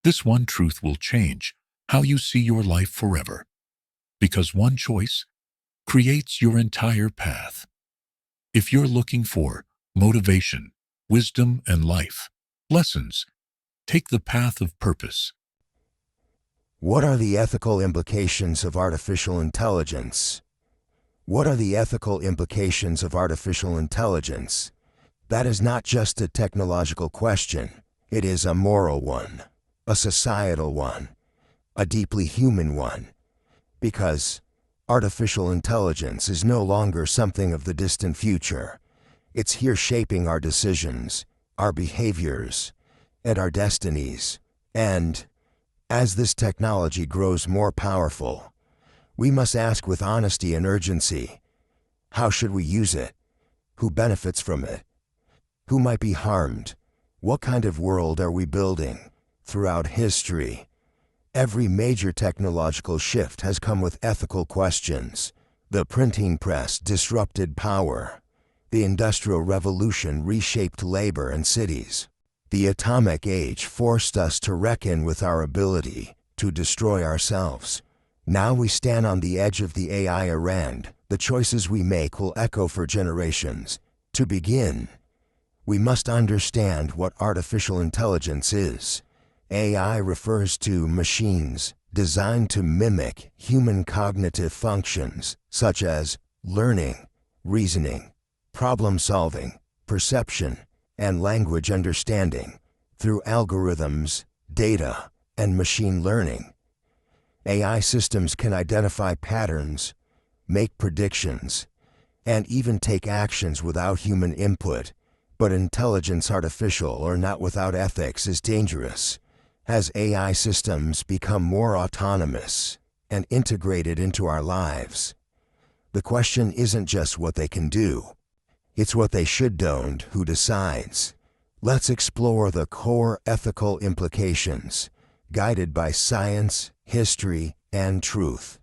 This one truth will change how you see your life forever, because one choice creates your entire path. If you're looking for motivation, wisdom, and life lessons, take the path of purpose. What are the ethical implications of artificial intelligence? What are the ethical implications of artificial intelligence? That is not just a technological question. It is a moral one, a societal one, a deeply human one. Because artificial intelligence is no longer something of the distant future. It's here shaping our decisions, our behaviors, and our destinies. And as this technology grows more powerful, we must ask with honesty and urgency, how should we use it? Who benefits from it? Who might be harmed? What kind of world are we building? Throughout history, every major technological shift has come with ethical questions. The printing press disrupted power. The Industrial Revolution reshaped labor and cities. The atomic age forced us to reckon with our ability to destroy ourselves. Now we stand on the edge of the AI era. The choices we make will echo for generations. To begin, we must understand what artificial intelligence is. AI refers to machines designed to mimic human cognitive functions such as learning, reasoning, problem-solving, perception, and language understanding through algorithms, data, and machine learning. AI systems can identify patterns, make predictions, and even take actions without human input. But intelligence, artificial or not, without ethics is dangerous. As AI systems become more autonomous and integrated into our lives, the question isn't just what they can do, it's what they should do and who decides. Let's explore the core ethical implications, guided by science, history, and truth.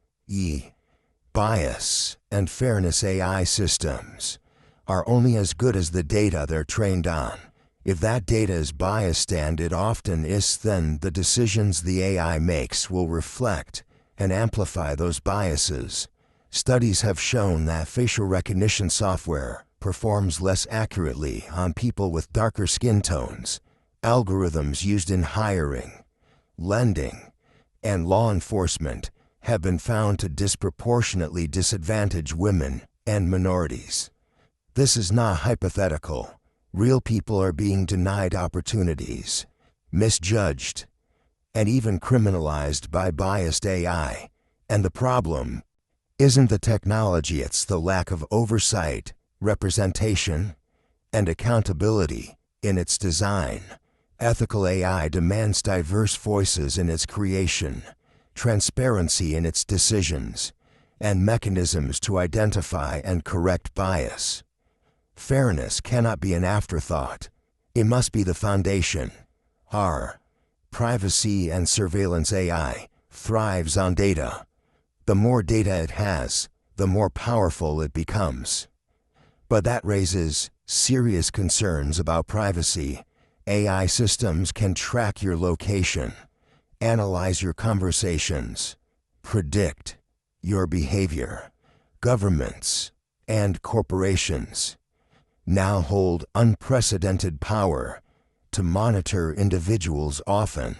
Bias and fairness. AI systems are only as good as the data they're trained on. If that data is biased, and it often is, then the decisions the AI makes will reflect and amplify those biases. Studies have shown that facial recognition software performs less accurately on people with darker skin tones. Algorithms used in hiring, lending, and law enforcement have been found to disproportionately disadvantage women and minorities. This is not hypothetical. Real people are being denied opportunities, misjudged, and even criminalized by biased AI. And the problem isn't the technology, it's the lack of oversight, representation, and accountability in its design. Ethical AI demands diverse voices in its creation, transparency in its decisions, and mechanisms to identify and correct bias. Fairness cannot be an afterthought. It must be the foundation. Our privacy and surveillance. AI thrives on data. The more data it has, the more powerful it becomes. But that raises serious concerns about privacy. AI systems can track your location, analyze your conversations, predict your behavior. Governments and corporations now hold unprecedented power to monitor individuals, often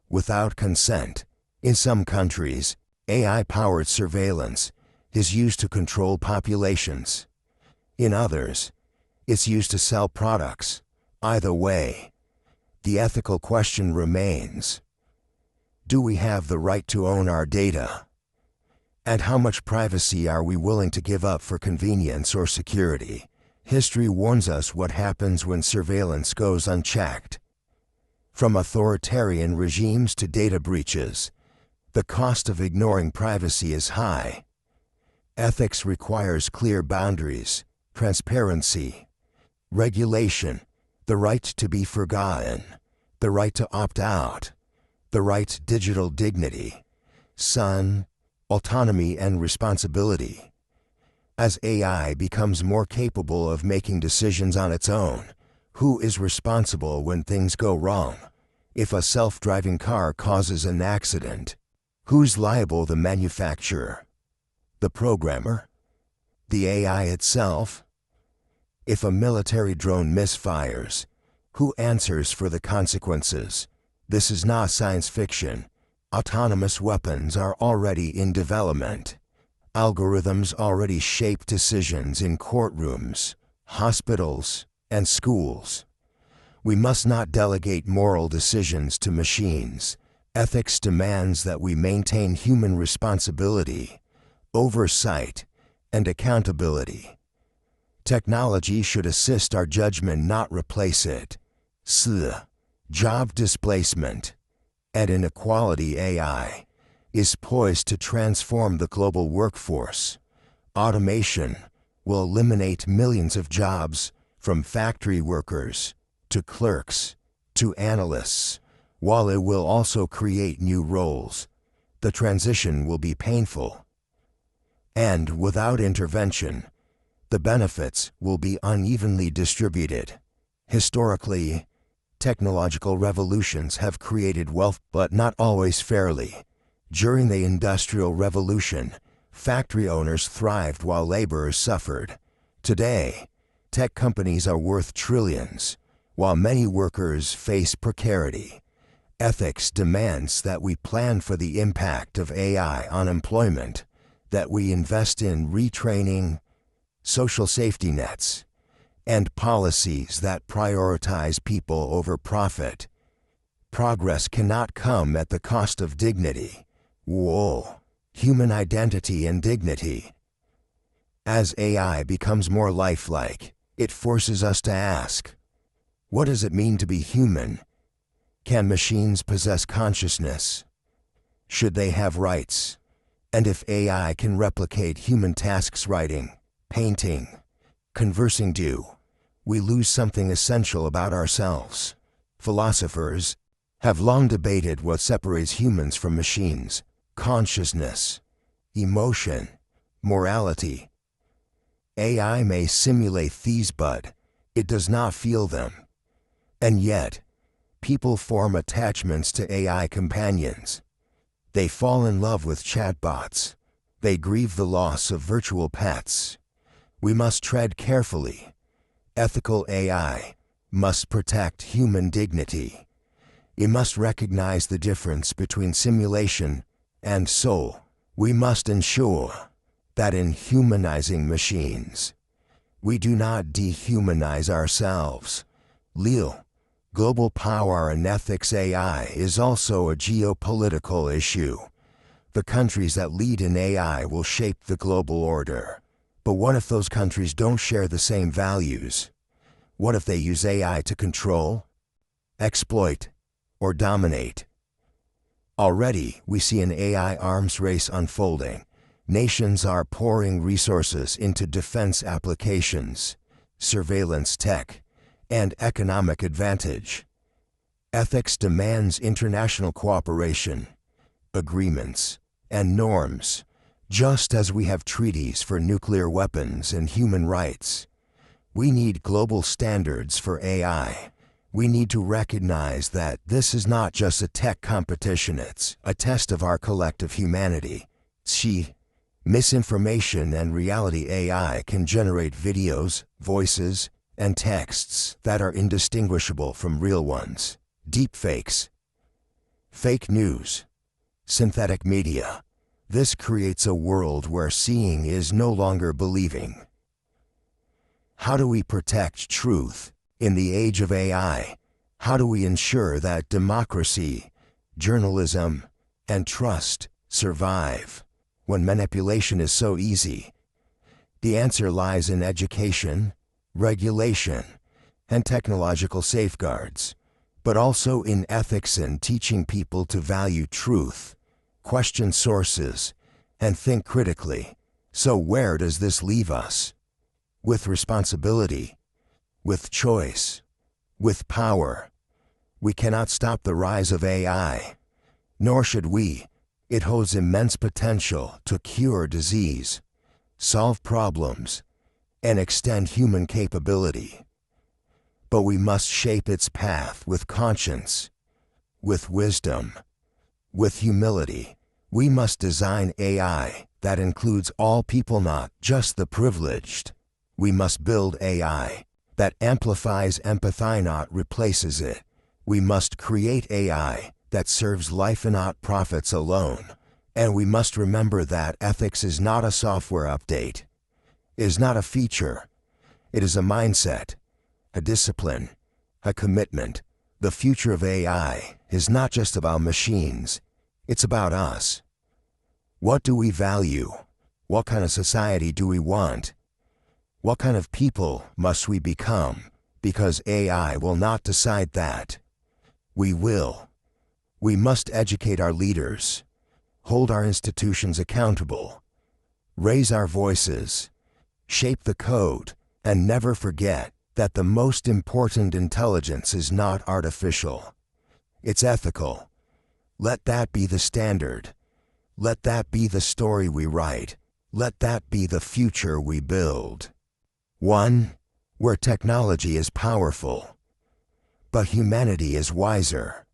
without consent. In some countries, AI-powered surveillance is used to control populations. In others, it's used to sell products. Either way, the ethical question remains: do we have the right to own our data? And how much privacy are we willing to give up for convenience or security? History warns us what happens when surveillance goes unchecked. From authoritarian regimes to data breaches, the cost of ignoring privacy is high. Ethics requires clear boundaries, transparency, regulation, the right to be forgotten, the right to opt out, the right to digital dignity, autonomy and responsibility. As AI becomes more capable of making decisions on its own, who is responsible when things go wrong? If a self-driving car causes an accident, who's liable? The manufacturer? The programmer? The AI itself? If a military drone misfires, who answers for the consequences? This is not science fiction. Autonomous weapons are already in development. Algorithms already shape decisions in courtrooms, hospitals, and schools. We must not delegate moral decisions to machines. Ethics demands that we maintain human responsibility, oversight, and accountability. Technology should assist our judgment, not replace it. Job displacement and inequality. AI is poised to transform the global workforce. Automation will eliminate millions of jobs, from factory workers to clerks to analysts, while it will also create new roles. The transition will be painful, and without intervention, the benefits will be unevenly distributed. Historically, technological revolutions have created wealth, but not always fairly. During the Industrial Revolution, factory owners thrived while laborers suffered. Today, tech companies are worth trillions, while many workers face precarity. Ethics demands that we plan for the impact of AI on employment, that we invest in retraining, social safety nets, and policies that prioritize people over profit. Progress cannot come at the cost of dignity. Human identity and dignity. As AI becomes more lifelike, it forces us to ask, what does it mean to be human? Can machines possess consciousness? Should they have rights? And if AI can replicate human tasks, writing, painting, conversing, do we lose something essential about ourselves? Philosophers have long debated what separates humans from machines: consciousness, emotion, morality. AI may simulate these, but it does not feel them. And yet, people form attachments to AI companions. They fall in love with chatbots. They grieve the loss of virtual pets. We must tread carefully. Ethical AI must protect human dignity. It must recognize the difference between simulation and soul. We must ensure that in humanizing machines, we do not dehumanize ourselves. Global power and ethics. AI is also a geopolitical issue. The countries that lead in AI will shape the global order. But what if those countries don't share the same values? What if they use AI to control, exploit, or dominate? Already, we see an AI arms race unfolding. Nations are pouring resources into defense applications, surveillance tech, and economic advantage. Ethics demands international cooperation, agreements, and norms, just as we have treaties for nuclear weapons and human rights. We need global standards for AI. We need to recognize that this is not just a tech competition, it's a test of our collective humanity. Misinformation and reality. AI can generate videos, voices, and texts that are indistinguishable from real ones. Deepfakes, fake news, synthetic media. This creates a world where seeing is no longer believing. How do we protect truth in the age of AI? How do we ensure that democracy, journalism, and trust survive when manipulation is so easy? The answer lies in education, regulation, and technological safeguards, but also in ethics and teaching people to value truth, question sources, and think critically. So where does this leave us? With responsibility, with choice, with power. We cannot stop the rise of AI, nor should we. It holds immense potential to cure disease, solve problems, and extend human capability. But we must shape its path with conscience, with wisdom, with humility. We must design AI that includes all people, not just the privileged. We must build AI that amplifies empathy, not replaces it. We must create AI that serves life and not profits alone. And we must remember that ethics is not a software update, is not a feature. It is a mindset, a discipline, a commitment. The future of AI is not just about machines, it's about us. What do we value? What kind of society do we want? What kind of people must we become? Because AI will not decide that. We will. We must educate our leaders, hold our institutions accountable, raise our voices, shape the code, and never forget that the most important intelligence is not artificial. It's ethical. Let that be the standard. Let that be the story we write. Let that be the future we build. One where technology is powerful, but humanity is wiser.